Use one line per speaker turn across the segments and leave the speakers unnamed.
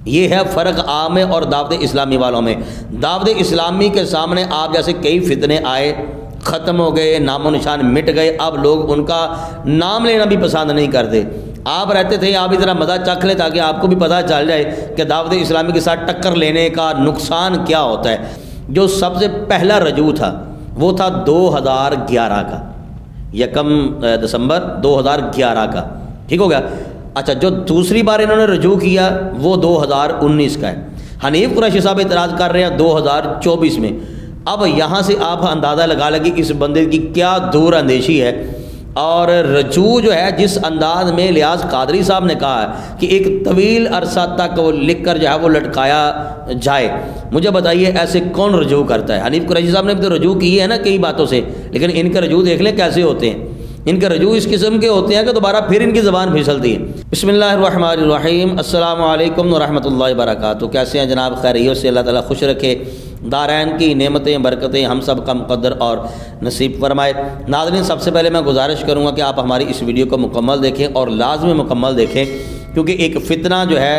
یہ ہے فرق عام اور دعوت اسلامی والوں میں۔ دعوت اسلامی کے سامنے آپ جیسے کئی فتنے آئے، ختم ہو گئے، نام و نشان مٹ گئے، اب لوگ ان کا نام لینا بھی پسند نہیں کرتے۔ آپ رہتے تھے آپ ذرا مزہ چکھ لیں تاکہ آپ کو بھی پتہ چل جائے کہ دعوت اسلامی کے ساتھ ٹکر لینے کا نقصان کیا ہوتا ہے۔ جو سب سے پہلا رجوع تھا وہ تھا 2011 کا، 1 دسمبر 2011 کا، ٹھیک ہو گیا۔ اچھا، جو دوسری بار انہوں نے رجوع کیا وہ 2019 کا ہے۔ حنیف قریشی صاحب اعتراض کر رہے ہیں 2024 میں۔ اب یہاں سے آپ اندازہ لگا لیں کہ اس بندے کی کیا دور اندیشی ہے۔ اور رجوع جو ہے جس انداز میں الیاس قادری صاحب نے کہا ہے کہ ایک طویل عرصہ تک وہ لکھ کر جو ہے وہ لٹکایا جائے، مجھے بتائیے ایسے کون رجوع کرتا ہے؟ حنیف قریشی صاحب نے بھی تو رجوع کی ہے نا کئی باتوں سے، لیکن ان کے رجوع دیکھ لیں کیسے ہوتے ہیں۔ ان کے رجوع اس قسم کے ہوتے ہیں کہ دوبارہ پھر ان کی زبان پھسلتی ہے۔ بسم اللہ الرحمن الرحیم، السلام علیکم ورحمۃ اللہ وبرکاتہ۔ کیسے ہیں جناب؟ خیریت سے؟ اللہ تعالیٰ خوش رکھے، دارین کی نعمتیں برکتیں ہم سب کا مقدر اور نصیب فرمائے۔ ناظرین، سب سے پہلے میں گزارش کروں گا کہ آپ ہماری اس ویڈیو کو مکمل دیکھیں اور لازمی مکمل دیکھیں، کیونکہ ایک فتنہ جو ہے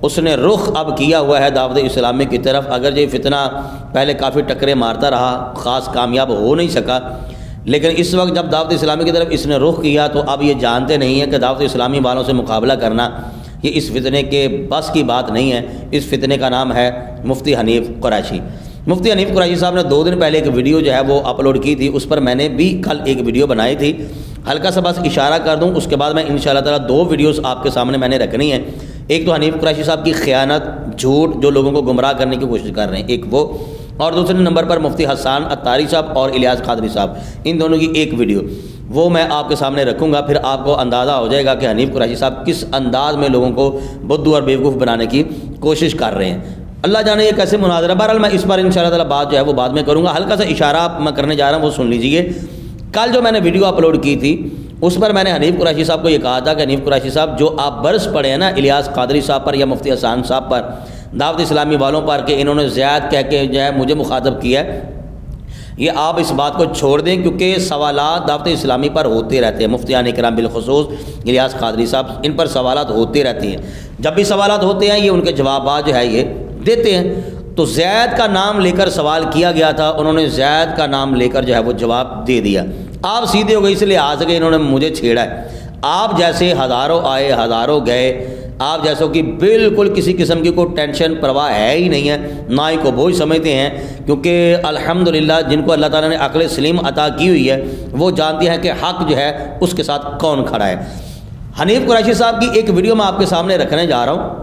اس نے رخ اب کیا ہوا ہے دعوت اسلامی کی طرف۔ اگر یہ فتنہ پہلے کافی ٹکرے مارتا رہا، خاص کامیاب ہو نہیں سکا، لیکن اس وقت جب دعوت اسلامی کی طرف اس نے رخ کیا تو اب یہ جانتے نہیں ہیں کہ دعوت اسلامی والوں سے مقابلہ کرنا یہ اس فتنے کے بس کی بات نہیں ہے۔ اس فتنے کا نام ہے مفتی حنیف قریشی۔ مفتی حنیف قریشی صاحب نے 2 دن پہلے ایک ویڈیو جو ہے وہ اپلوڈ کی تھی، اس پر میں نے بھی کل ایک ویڈیو بنائی تھی۔ ہلکا سا بس اشارہ کر دوں، اس کے بعد میں انشاءاللہ تعالیٰ 2 ویڈیوز آپ کے سامنے میں نے رکھنی ہے۔ ایک تو حنیف قریشی صاحب کی خیانت، جھوٹ، جو لوگوں کو گمراہ کرنے کی کوشش کر رہے ہیں، ایک وہ، اور دوسرے نمبر پر مفتی حسان عطاری صاحب اور الیاس قادری صاحب، ان دونوں کی ایک ویڈیو وہ میں آپ کے سامنے رکھوں گا۔ پھر آپ کو اندازہ ہو جائے گا کہ حنیف قریشی صاحب کس انداز میں لوگوں کو بدھو اور بیوقوف بنانے کی کوشش کر رہے ہیں۔ اللہ جانے یہ کیسے مناظرہ۔ بہرحال میں اس پر انشاءاللہ تعالیٰ بات جو ہے وہ بعد میں کروں گا۔ ہلکا سا اشارہ میں کرنے جا رہا ہوں، وہ سن لیجئے۔ کل جو میں نے ویڈیو اپلوڈ کی تھی اس پر میں نے حنیف قریشی صاحب کو یہ کہا تھا کہ حنیف قریشی صاحب جو آپ برس پڑے ہیں نا الیاس قادری صاحب پر یا مفتی حسان صاحب پر، دعوت اسلامی والوں پر، کہ انہوں نے زیاد کہہ کے جو ہے مجھے مخاطب کیا ہے، یہ آپ اس بات کو چھوڑ دیں، کیونکہ سوالات دعوت اسلامی پر ہوتے رہتے ہیں۔ مفتیان کرام بالخصوص الیاس قادری صاحب، ان پر سوالات ہوتے رہتے ہیں۔ جب بھی سوالات ہوتے ہیں یہ ان کے جوابات جو ہے یہ دیتے ہیں۔ تو زید کا نام لے کر سوال کیا گیا تھا، انہوں نے زید کا نام لے کر جو ہے وہ جواب دے دیا۔ آپ سیدھے ہو گئے، اس لیے آ سکے انہوں نے مجھے چھیڑا ہے۔ آپ جیسے ہزاروں آئے ہزاروں گئے، آپ جیسوں کی بالکل کسی قسم کی کوئی ٹینشن پرواہ ہے ہی نہیں ہے، نہ ہی کو بوجھ سمجھتے ہیں، کیونکہ الحمدللہ جن کو اللہ تعالیٰ نے عقل سلیم عطا کی ہوئی ہے وہ جانتے ہیں کہ حق جو ہے اس کے ساتھ کون کھڑا ہے۔ حنیف قریشی صاحب کی ایک ویڈیو میں آپ کے سامنے رکھنے جا رہا ہوں،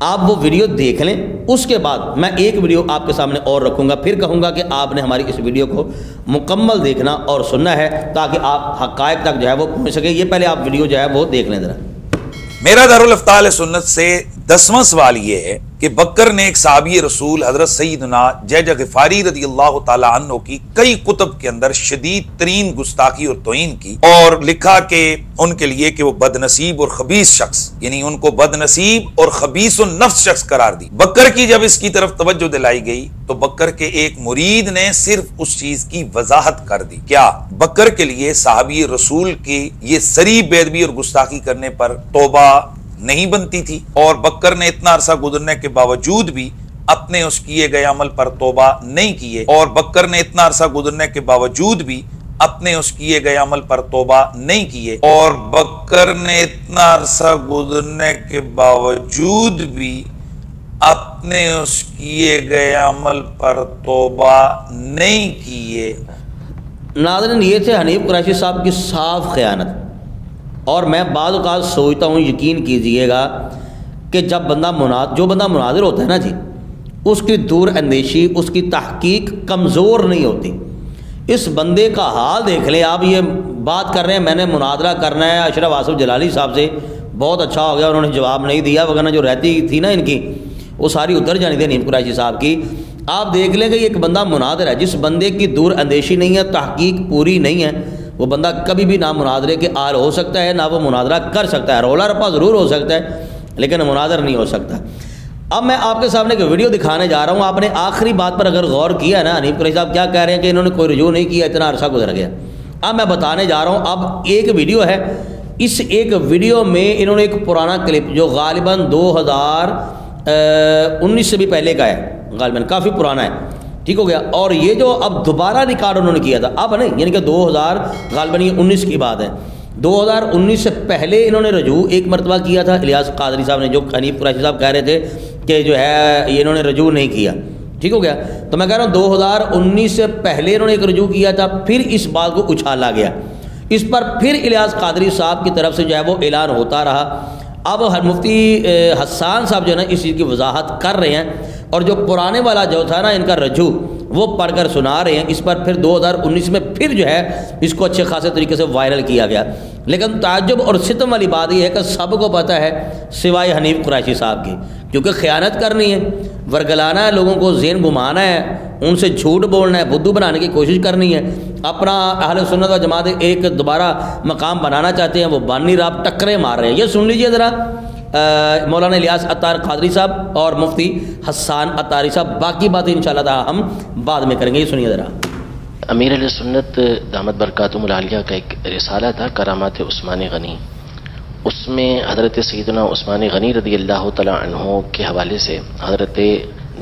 آپ وہ ویڈیو دیکھ لیں، اس کے بعد میں ایک ویڈیو آپ کے سامنے اور رکھوں گا، پھر کہوں گا کہ آپ نے ہماری اس ویڈیو کو مکمل دیکھنا اور سننا ہے تاکہ آپ حقائق تک جو ہے وہ پہنچ سکیں۔ یہ پہلے آپ ویڈیو جو ہے وہ دیکھ لیں ذرا۔
میرا دارالفتاء سنت سے 10واں سوال یہ ہے کہ بکر نے ایک صحابی رسول حضرت سیدنا جیجہ غفاری رضی اللہ تعالی عنہ کی کئی کتب کے اندر شدید ترین گستاخی اور توہین کی، اور لکھا کہ ان کے لیے کہ وہ بد نصیب اور خبیث شخص، یعنی ان کو بد نصیب اور خبیث النفس شخص قرار دی۔ بکر کی جب اس کی طرف توجہ دلائی گئی تو بکر کے ایک مرید نے صرف اس چیز کی وضاحت کر دی۔ کیا بکر کے لیے صحابی رسول کی یہ سری بے ادبی اور گستاخی کرنے پر توبہ نہیں بنتی تھی؟ اور بکر نے اتنا عرصہ گزرنے کے باوجود بھی اپنے اس کیے گئے عمل پر توبہ نہیں کیے، اور بکر نے اتنا عرصہ گزرنے کے باوجود بھی اپنے اس کیے گئے عمل پر توبہ نہیں کیے، اور بکر نے اتنا عرصہ گزرنے کے باوجود بھی اپنے اس کیے گئے عمل پر توبہ نہیں کیے۔
ناظرین، یہ تھے حنیف قریشی صاحب کی صاف خیانت۔ اور میں بعض اوقات سوچتا ہوں، یقین کیجئے گا کہ جب جو بندہ مناظر ہوتا ہے نا جی، اس کی دور اندیشی، اس کی تحقیق کمزور نہیں ہوتی۔ اس بندے کا حال دیکھ لیں آپ، یہ بات کر رہے ہیں میں نے مناظرہ کرنا ہے اشرف آصف جلالی صاحب سے، بہت اچھا ہو گیا انہوں نے جواب نہیں دیا، وگرنہ جو رہتی تھی نا ان کی وہ ساری ادھر جانی تھی حنیف قریشی صاحب کی۔ آپ دیکھ لیں کہ یہ ایک بندہ مناظر ہے، جس بندے کی دور اندیشی نہیں ہے، تحقیق پوری نہیں ہے، وہ بندہ کبھی بھی نہ مناظرے کے آل ہو سکتا ہے، نہ وہ مناظرہ کر سکتا ہے۔ رولا رپا ضرور ہو سکتا ہے لیکن مناظر نہیں ہو سکتا۔ اب میں آپ کے سامنے ایک ویڈیو دکھانے جا رہا ہوں۔ آپ نے آخری بات پر اگر غور کیا ہے نا، حنیف قریشی صاحب کیا کہہ رہے ہیں کہ انہوں نے کوئی رجوع نہیں کیا، اتنا عرصہ گزر گیا۔ اب میں بتانے جا رہا ہوں، اب ایک ویڈیو ہے، اس ایک ویڈیو میں انہوں نے ایک پرانا کلپ جو غالباً 19 سے بھی پہلے کا ہے غالباً، کافی پرانا ہے، ٹھیک ہو گیا۔ اور یہ جو اب دوبارہ ریکارڈ انہوں نے کیا تھا اب نہیں، یعنی کہ 2000 غالباً یہ 19 کی بات ہے، 2019 سے پہلے انہوں نے رجوع ایک مرتبہ کیا تھا الیاس قادری صاحب نے، جو حنیف قریشی صاحب کہہ رہے تھے کہ جو ہے یہ انہوں نے رجوع نہیں کیا، ٹھیک ہو گیا۔ تو میں کہہ رہا ہوں 2019 سے پہلے انہوں نے ایک رجوع کیا تھا، پھر اس بات کو اچھالا گیا، اس پر پھر الیاس قادری صاحب کی طرف سے جو ہے وہ اعلان ہوتا رہا۔ اب مفتی حسان صاحب جو ہے نا اس چیز کی وضاحت کر رہے ہیں، اور جو پرانے والا جو تھا نا ان کا رجوع وہ پڑھ کر سنا رہے ہیں، اس پر پھر 2019 میں پھر جو ہے اس کو اچھے خاصے طریقے سے وائرل کیا گیا۔ لیکن تعجب اور ستم والی بات یہ ہے کہ سب کو پتہ ہے سوائے حنیف قریشی صاحب کی، کیونکہ خیانت کرنی ہے، ورگلانا ہے، لوگوں کو ذہن گھمانا ہے، ان سے جھوٹ بولنا ہے، بدھو بنانے کی کوشش کرنی ہے، اپنا اہل سنت و جماعت ایک دوبارہ مقام بنانا چاہتے ہیں، وہ بن نہیں رہا، ٹکرے مار رہے ہیں۔ یہ سن لیجئے ذرا مولانا الیاس عطار قادری صاحب اور مفتی حسان عطاری صاحب، باقی باتیں انشاءاللہ تعالی ہم بعد میں کریں گے۔ یہ سنیے ذرا۔
امیر علیہ سنت دامت برکاتہم العالیہ کا ایک رسالہ تھا کرامات عثمان غنی، اس میں حضرت سیدنا عثمان غنی رضی اللہ تعالیٰ عنہ کے حوالے سے حضرت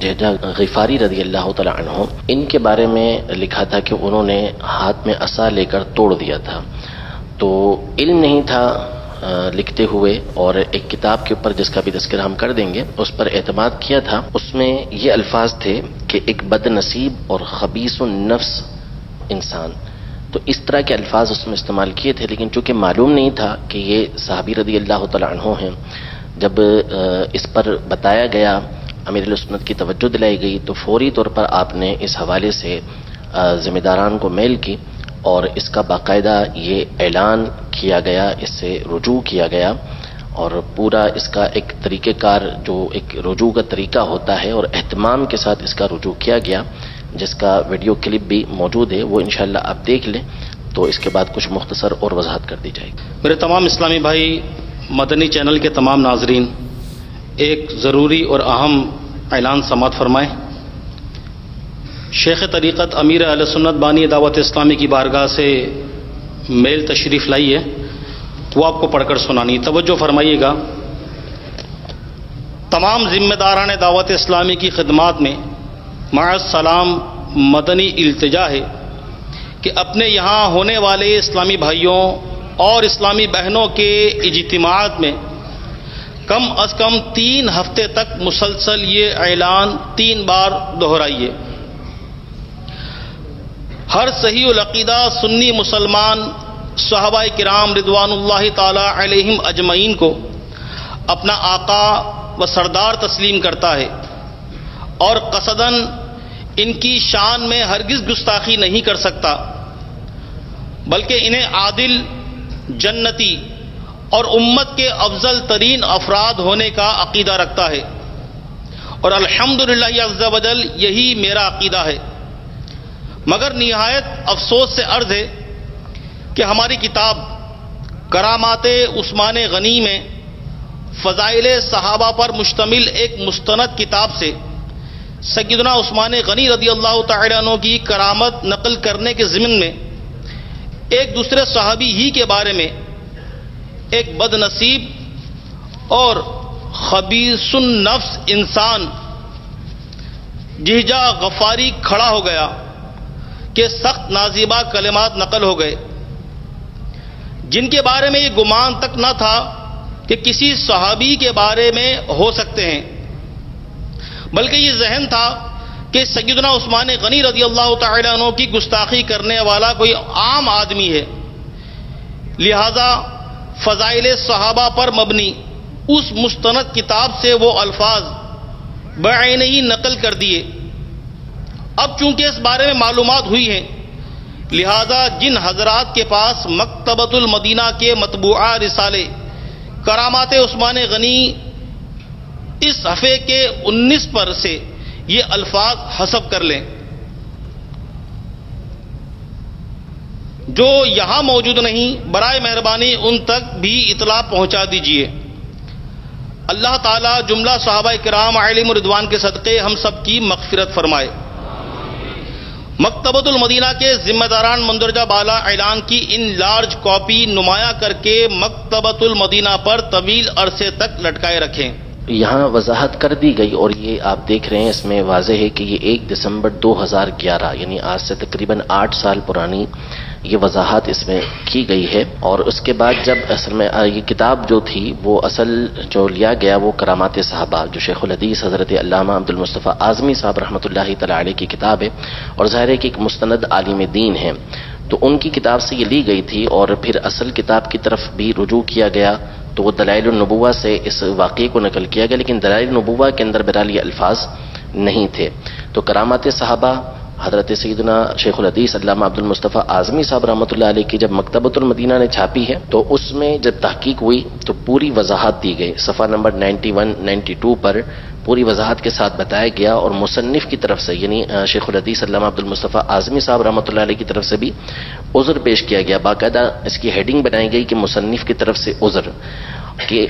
جہجہ غفاری رضی اللہ تعالیٰ عنہ ان کے بارے میں لکھا تھا کہ انہوں نے ہاتھ میں عصا لے کر توڑ دیا تھا، تو علم نہیں تھا لکھتے ہوئے، اور ایک کتاب کے اوپر جس کا بھی تذکرہ ہم کر دیں گے اس پر اعتماد کیا تھا۔ اس میں یہ الفاظ تھے کہ ایک بد نصیب اور خبیث النفس انسان، تو اس طرح کے الفاظ اس میں استعمال کیے تھے، لیکن چونکہ معلوم نہیں تھا کہ یہ صحابی رضی اللہ تعالیٰ عنہ ہیں، جب اس پر بتایا گیا، امیر علیہ سنت کی توجہ دلائی گئی، تو فوری طور پر آپ نے اس حوالے سے ذمہ داران کو میل کی، اور اس کا باقاعدہ یہ اعلان کیا گیا، اس سے رجوع کیا گیا، اور پورا اس کا ایک طریقہ کار جو ایک رجوع کا طریقہ ہوتا ہے اور اہتمام کے ساتھ اس کا رجوع کیا گیا، جس کا ویڈیو کلپ بھی موجود ہے، وہ انشاءاللہ آپ دیکھ لیں، تو اس کے بعد کچھ مختصر اور وضاحت کر دی جائے گی۔
میرے تمام اسلامی بھائی، مدنی چینل کے تمام ناظرین، ایک ضروری اور اہم اعلان سماعت فرمائیں۔ شیخ طریقت امیر اہل سنت بانی دعوت اسلامی کی بارگاہ سے میل تشریف لائی ہے، وہ آپ کو پڑھ کر سنانی، توجہ فرمائیے گا۔ تمام ذمہ داران دعوت اسلامی کی خدمات میں مع السلام مدنی التجا ہے کہ اپنے یہاں ہونے والے اسلامی بھائیوں اور اسلامی بہنوں کے اجتماعات میں کم از کم 3 ہفتے تک مسلسل یہ اعلان 3 بار دہرائیے۔ ہر صحیح العقیدہ سنی مسلمان صحابہ کرام رضوان اللہ تعالی علیہم اجمعین کو اپنا آقا و سردار تسلیم کرتا ہے، اور قصداً ان کی شان میں ہرگز گستاخی نہیں کر سکتا، بلکہ انہیں عادل، جنتی اور امت کے افضل ترین افراد ہونے کا عقیدہ رکھتا ہے، اور الحمدللہ عز و جل یہی میرا عقیدہ ہے۔ مگر نہایت افسوس سے عرض ہے کہ ہماری کتاب کرامات عثمان غنی میں فضائل صحابہ پر مشتمل ایک مستند کتاب سے سیدنا عثمان غنی رضی اللہ تعالی عنہ کی کرامت نقل کرنے کے ضمن میں ایک دوسرے صحابی ہی کے بارے میں ایک بد نصیب اور خبیث النفس انسان جہجہ غفاری کھڑا ہو گیا کہ سخت نازیبہ کلمات نقل ہو گئے، جن کے بارے میں یہ گمان تک نہ تھا کہ کسی صحابی کے بارے میں ہو سکتے ہیں، بلکہ یہ ذہن تھا کہ سیدنا عثمان غنی رضی اللہ تعالی عنہ کی گستاخی کرنے والا کوئی عام آدمی ہے، لہذا فضائل صحابہ پر مبنی اس مستند کتاب سے وہ الفاظ بعینہ ہی نقل کر دیے۔ اب چونکہ اس بارے میں معلومات ہوئی ہیں، لہذا جن حضرات کے پاس مکتبۃ المدینہ کے مطبوعہ رسالے کرامات عثمان غنی اس صفحے کے 19 پر سے یہ الفاظ حذف کر لیں۔ جو یہاں موجود نہیں، برائے مہربانی ان تک بھی اطلاع پہنچا دیجیے۔ اللہ تعالیٰ جملہ صحابہ کرام علیہم رضوان کے صدقے ہم سب کی مغفرت فرمائے۔ مکتبۃ المدینہ کے ذمہ داران مندرجہ بالا اعلان کی ان لارج کاپی نمایاں کر کے مکتبۃ المدینہ پر طویل عرصے تک لٹکائے رکھیں۔
یہاں وضاحت کر دی گئی، اور یہ آپ دیکھ رہے ہیں اس میں واضح ہے کہ یہ 1 دسمبر 2011 یعنی آج سے تقریباً 8 سال پرانی یہ وضاحت اس میں کی گئی ہے۔ اور اس کے بعد جب اصل میں یہ کتاب جو تھی وہ اصل جو لیا گیا وہ کرامات صحابہ جو شیخ الحدیث حضرت علامہ عبد المصطفیٰ اعظمی صاحب رحمۃ اللہ تعالی علیہ کی کتاب ہے، اور ظاہر ہے کہ ایک مستند عالم دین ہے، تو ان کی کتاب سے یہ لی گئی تھی، اور پھر اصل کتاب کی طرف بھی رجوع کیا گیا تو وہ دلائل النبوہ سے اس واقعے کو نقل کیا گیا، لیکن دلائل النبوہ کے اندر بہرحال یہ الفاظ نہیں تھے۔ تو کرامات صحابہ حضرت سیدنا شیخ الحدیث علامہ عبد المصطفیٰ اعظمی صاحب رحمۃ اللہ علیہ کی جب مکتبۃ المدینہ نے چھاپی ہے تو اس میں جب تحقیق ہوئی تو پوری وضاحت دی گئی، صفحہ نمبر 91 92 پر پوری وضاحت کے ساتھ بتایا گیا، اور مصنف کی طرف سے یعنی شیخ الحدیث علامہ عبد المصطفیٰ اعظمی صاحب رحمۃ اللہ علیہ کی طرف سے بھی عذر پیش کیا گیا، باقاعدہ اس کی ہیڈنگ بنائی گئی کہ مصنف کی طرف سے عذر، کہ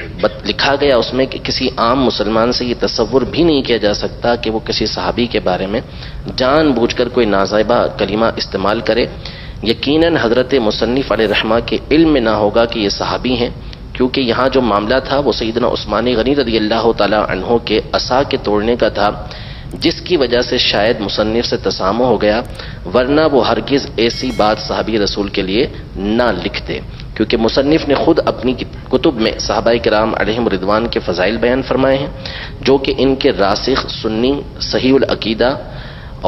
لکھا گیا اس میں کہ کسی عام مسلمان سے یہ تصور بھی نہیں کیا جا سکتا کہ وہ کسی صحابی کے بارے میں جان بوجھ کر کوئی نازائبہ کلمہ استعمال کرے، یقیناً حضرت مصنف علیہ رحمہ کے علم میں نہ ہوگا کہ یہ صحابی ہیں، کیونکہ یہاں جو معاملہ تھا وہ سیدنا عثمان غنی رضی اللہ تعالی عنہ کے عصا کے توڑنے کا تھا، جس کی وجہ سے شاید مصنف سے تسامح ہو گیا، ورنہ وہ ہرگز ایسی بات صحابی رسول کے لیے نہ لکھتے، کیونکہ مصنف نے خود اپنی کتب میں صحابہ کرام علیہم رضوان کے فضائل بیان فرمائے ہیں، جو کہ ان کے راسخ سنی صحیح العقیدہ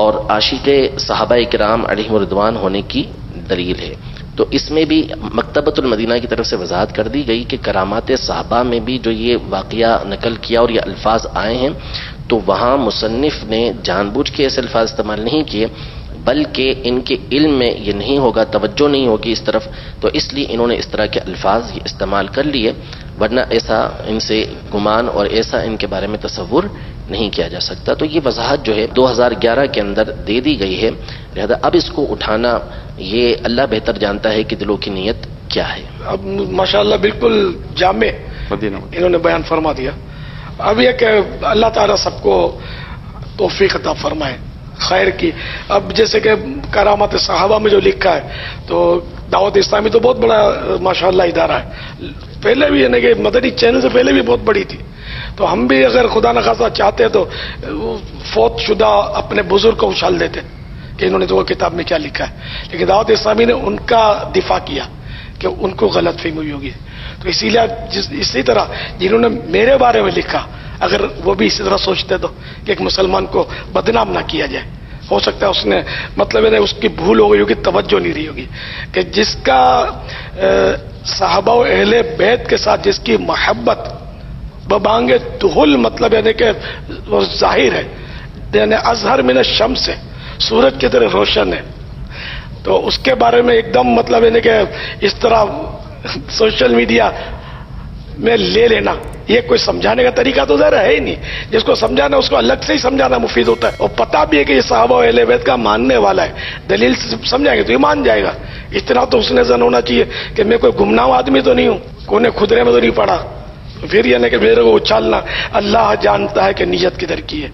اور عاشق صحابہ کرام علیہم رضوان ہونے کی دلیل ہے۔ تو اس میں بھی مکتبۃ المدینہ کی طرف سے وضاحت کر دی گئی کہ کرامات صحابہ میں بھی جو یہ واقعہ نقل کیا اور یہ الفاظ آئے ہیں تو وہاں مصنف نے جان بوجھ کے ایسے الفاظ استعمال نہیں کیے، بلکہ ان کے علم میں یہ نہیں ہوگا، توجہ نہیں ہوگی اس طرف، تو اس لیے انہوں نے اس طرح کے الفاظ یہ استعمال کر لیے، ورنہ ایسا ان سے گمان اور ایسا ان کے بارے میں تصور نہیں کیا جا سکتا۔ تو یہ وضاحت جو ہے 2011 کے اندر دے دی گئی ہے، لہذا اب اس کو اٹھانا یہ اللہ بہتر جانتا ہے کہ دلوں کی نیت کیا ہے۔
اب ماشاءاللہ بالکل جامع انہوں نے بیان فرما دیا۔ اب یہ کہ اللہ تعالیٰ سب کو توفیق عطا فرمائے خیر کی۔ اب جیسے کہ کرامات صحابہ میں جو لکھا ہے تو دعوت اسلامی تو بہت بڑا ماشاءاللہ ادارہ ہے، پہلے بھی یعنی کہ مدنی چینل سے پہلے بھی بہت بڑی تھی، تو ہم بھی اگر خدا نخواستہ چاہتے تو فوت شدہ اپنے بزرگ کو اچھال دیتے کہ انہوں نے تو وہ کتاب میں کیا لکھا ہے، لیکن دعوت اسلامی نے ان کا دفاع کیا کہ ان کو غلط فہمی ہوئی ہوگی، تو اسی لیے اسی طرح جنہوں نے میرے بارے میں لکھا اگر وہ بھی اسی طرح سوچتے تو کہ ایک مسلمان کو بدنام نہ کیا جائے، ہو سکتا ہے اس نے مطلب ہے اس کی بھول ہو گئی ہوگی، توجہ نہیں رہی ہوگی کہ جس کا صحابہ و اہل بیت کے ساتھ جس کی محبت ببانگ دہل مطلب یعنی کہ وہ ظاہر ہے، یعنی اظہر من الشمس سے سورج کی طرح روشن ہے، تو اس کے بارے میں ایک دم مطلب یعنی کہ اس طرح سوشل میڈیا میں لے لینا یہ کوئی سمجھانے کا طریقہ تو ظاہر ہے ہی نہیں، جس کو سمجھانا اس کو الگ سے ہی سمجھانا مفید ہوتا ہے، اور پتہ بھی ہے کہ یہ صحابہ و اہل بیت کا ماننے والا ہے، دلیل سے سمجھائیں گے تو یہ مان جائے گا، اتنا تو حسن ظن ہونا چاہیے کہ میں کوئی گمنام آدمی تو نہیں ہوں، کونے خدرے میں تو نہیں پڑا، پھر یہ نہیں کہ میرے کو اچھالنا، اللہ جانتا ہے کہ نیت کدھر کی ہے۔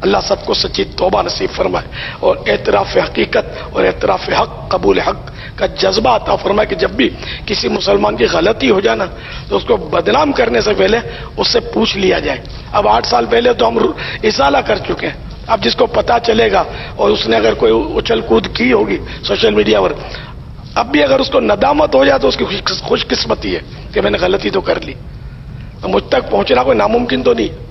اللہ سب کو سچی توبہ نصیب فرمائے اور اعتراف حقیقت اور اعتراف حق قبول حق کا جذبہ عطا فرمائے کہ جب بھی کسی مسلمان کی غلطی ہو جانا تو اس کو بدنام کرنے سے پہلے اس سے پوچھ لیا جائے۔ اب 8 سال پہلے تو ہم اصالہ کر چکے ہیں، اب جس کو پتہ چلے گا اور اس نے اگر کوئی اچھل کود کی ہوگی سوشل میڈیا پر، اب بھی اگر اس کو ندامت ہو جائے تو اس کی خوش قسمتی ہے کہ میں نے غلطی تو کر لی، مجھ تک پہنچنا کوئی ناممکن تو نہیں،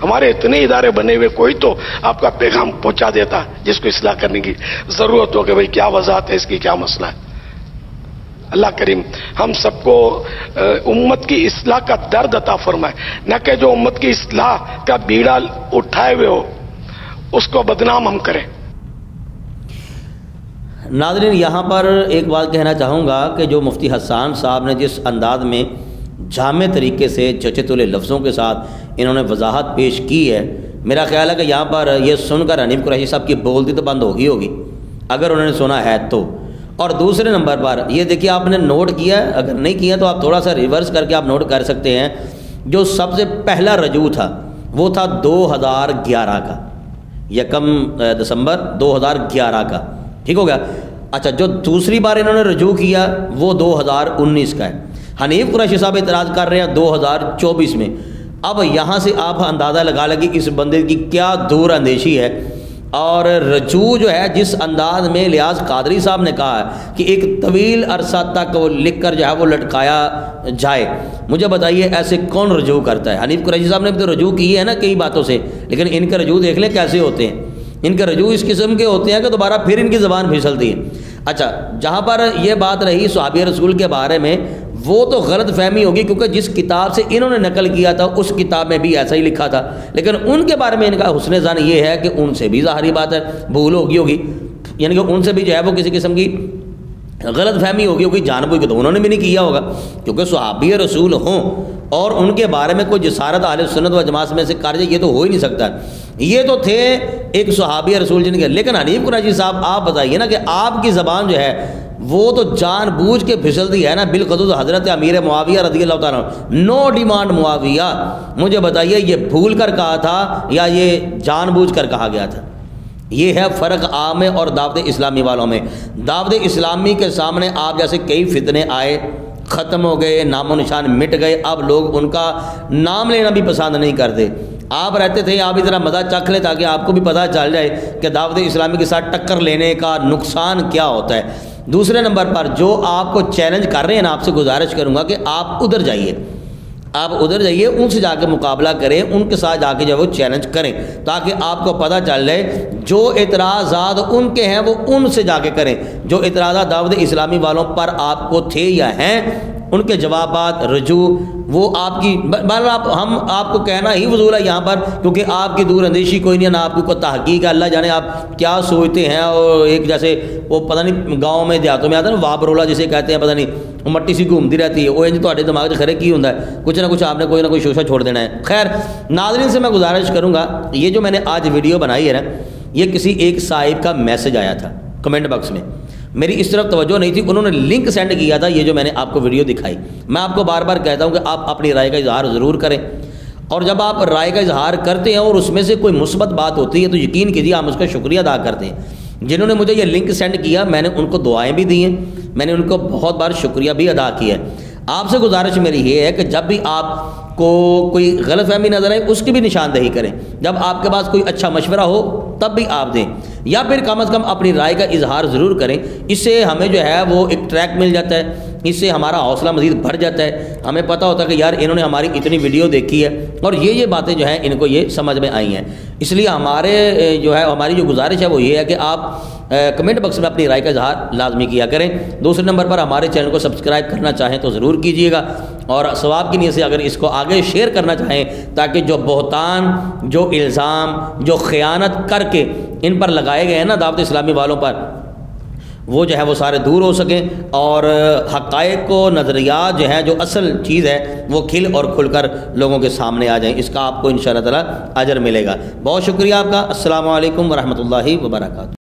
ہمارے اتنے ادارے بنے ہوئے کوئی تو آپ کا پیغام پہنچا دیتا جس کو اصلاح کرنے کی ضرورت ہو کہ بھئی کیا وضاحت ہے اس کی، کیا مسئلہ ہے۔ اللہ کریم ہم سب کو امت کی اصلاح کا درد عطا فرمائے، نہ کہ جو امت کی اصلاح کا بیڑا اٹھائے ہوئے ہو اس کو بدنام ہم کریں۔
ناظرین یہاں پر ایک بات کہنا چاہوں گا کہ جو مفتی حسان صاحب نے جس انداز میں جامع طریقے سے چچے تلے لفظوں کے ساتھ انہوں نے وضاحت پیش کی ہے، میرا خیال ہے کہ یہاں پر یہ سن کر حنیف قریشی صاحب کی بولتی تو بند ہوگی اگر انہوں نے سنا ہے تو۔ اور دوسرے نمبر پر یہ دیکھیے آپ نے نوٹ کیا ہے، اگر نہیں کیا تو آپ تھوڑا سا ریورس کر کے آپ نوٹ کر سکتے ہیں، جو سب سے پہلا رجوع تھا وہ تھا 2011 کا، 1 دسمبر 2011 کا، ٹھیک ہو گیا۔ اچھا جو دوسری بار انہوں نے رجوع کیا وہ 2019 کا ہے۔ حنیف قریشی صاحب اعتراض کر رہے ہیں 2024 میں، اب یہاں سے آپ اندازہ لگا لیں کہ اس بندے کی کیا دور اندیشی ہے، اور رجوع جو ہے جس انداز میں لیاز قادری صاحب نے کہا ہے کہ ایک طویل عرصہ تک وہ لکھ کر جو ہے وہ لٹکایا جائے، مجھے بتائیے ایسے کون رجوع کرتا ہے؟ حنیف قریشی صاحب نے بھی تو رجوع کی ہے نا کئی باتوں سے، لیکن ان کے رجوع دیکھ لیں کیسے ہوتے ہیں، ان کے رجوع اس قسم کے ہوتے ہیں کہ دوبارہ پھر ان کی زبان پھسلتی ہے۔ اچھا، جہاں پر یہ بات رہی صحابی رسول کے بارے میں، وہ تو غلط فہمی ہوگی کیونکہ جس کتاب سے انہوں نے نقل کیا تھا اس کتاب میں بھی ایسا ہی لکھا تھا، لیکن ان کے بارے میں ان کا حسن ظن یہ ہے کہ ان سے بھی ظاہری بات ہے بھول ہوگی، یعنی کہ ان سے بھی جو ہے وہ کسی قسم کی غلط فہمی ہوگی جان بوجھ کے تو انہوں نے بھی نہیں کیا ہوگا، کیونکہ صحابی رسول ہوں اور ان کے بارے میں کوئی جسارت اہل سنت و جماعت میں سے کر جائے، یہ تو ہو ہی نہیں سکتا۔ یہ تو تھے ایک صحابی رسول جن کے، لیکن حنیف قریشی صاحب آپ بتائیے نا کہ آپ کی زبان جو ہے وہ تو جان بوجھ کے پھسلتی ہے نا، بالخصوص حضرت امیر معاویہ رضی اللہ تعالیٰ عنہ، نو ڈیمانڈ معاویہ، مجھے بتائیے یہ بھول کر کہا تھا یا یہ جان بوجھ کر کہا گیا تھا؟ یہ ہے فرق عام اور دعوت اسلامی والوں میں۔ دعوت اسلامی کے سامنے آپ جیسے کئی فتنے آئے، ختم ہو گئے، نام و نشان مٹ گئے، اب لوگ ان کا نام لینا بھی پسند نہیں کرتے۔ آپ رہتے تھے، آپ اتنا مزہ چکھ لیں تاکہ آپ کو بھی پتہ چل جائے کہ دعوت اسلامی کے ساتھ ٹکر لینے کا نقصان کیا ہوتا ہے۔ دوسرے نمبر پر جو آپ کو چیلنج کر رہے ہیں نا، آپ سے گزارش کروں گا کہ آپ ادھر جائیے، آپ ادھر جائیے، ان سے جا کے مقابلہ کریں، ان کے ساتھ جا کے جو وہ چیلنج کریں تاکہ آپ کو پتہ چل جائے جو اعتراضات ان کے ہیں وہ ان سے جا کے کریں، جو اعتراضات دعوت اسلامی والوں پر آپ کو تھے یا ہیں ان کے جوابات رجوع وہ آپ کی بہرحال ہم آپ کو کہنا ہی فضول ہے یہاں پر، کیونکہ آپ کی دور اندیشی کوئی نہیں ہے، نہ آپ کی کوئی تحقیق ہے، اللہ جانے آپ کیا سوچتے ہیں۔ اور ایک جیسے وہ پتہ نہیں گاؤں میں دیہاتوں میں آتا ہے نا وابرولا جسے کہتے ہیں، پتہ نہیں وہ مٹی سی گھومتی رہتی ہے، وہ انج تہاڈے دماغ سے خرے کی ہوندا ہے، کچھ نہ کچھ آپ نے کوئی نہ کوئی شوشہ چھوڑ دینا ہے۔ خیر ناظرین سے میں گزارش کروں گا، یہ جو میں نے آج ویڈیو بنائی ہے نا، یہ کسی ایک صاحب کا میسج آیا تھا کمنٹ باکس میں، میری اس طرف توجہ نہیں تھی، انہوں نے لنک سینڈ کیا تھا، یہ جو میں نے آپ کو ویڈیو دکھائی۔ میں آپ کو بار بار کہتا ہوں کہ آپ اپنی رائے کا اظہار ضرور کریں، اور جب آپ رائے کا اظہار کرتے ہیں اور اس میں سے کوئی مثبت بات ہوتی ہے تو یقین کیجیے ہم اس کا شکریہ ادا کرتے ہیں۔ جنہوں نے مجھے یہ لنک سینڈ کیا میں نے ان کو دعائیں بھی دی ہیں، میں نے ان کو بہت بار شکریہ بھی ادا کیا ہے۔ آپ سے گزارش میری یہ ہے کہ جب بھی آپ کو کوئی غلط فہمی نظر آئے اس کی بھی نشاندہی کریں، جب آپ کے پاس کوئی اچھا مشورہ ہو تب بھی آپ دیں، یا پھر کم از کم اپنی رائے کا اظہار ضرور کریں، اس سے ہمیں جو ہے وہ ایک ٹریک مل جاتا ہے، اس سے ہمارا حوصلہ مزید بڑھ جاتا ہے، ہمیں پتہ ہوتا ہے کہ یار انہوں نے ہماری اتنی ویڈیو دیکھی ہے اور یہ باتیں جو ہیں ان کو یہ سمجھ میں آئی ہیں۔ اس لیے ہمارے جو ہے ہماری جو گزارش ہے وہ یہ ہے کہ آپ کمنٹ باکس میں اپنی رائے کا اظہار لازمی کیا کریں۔ دوسرے نمبر پر ہمارے چینل کو سبسکرائب کرنا چاہیں تو ضرور کیجیے گا، اور ثواب کی نیت سے اگر اس کو آگے شیئر کرنا چاہیں تاکہ جو بہتان، جو الزام، جو خیانت کر کے ان پر لگائے گئے ہیں نا دعوت اسلامی والوں پر، وہ جو ہے وہ سارے دور ہو سکیں اور حقائق و نظریات جو ہیں جو اصل چیز ہے وہ کھل اور کھل کر لوگوں کے سامنے آ جائیں۔ اس کا آپ کو انشاءاللہ تعالی اجر ملے گا۔ بہت شکریہ آپ کا۔ السلام علیکم ورحمۃ اللہ وبرکاتہ۔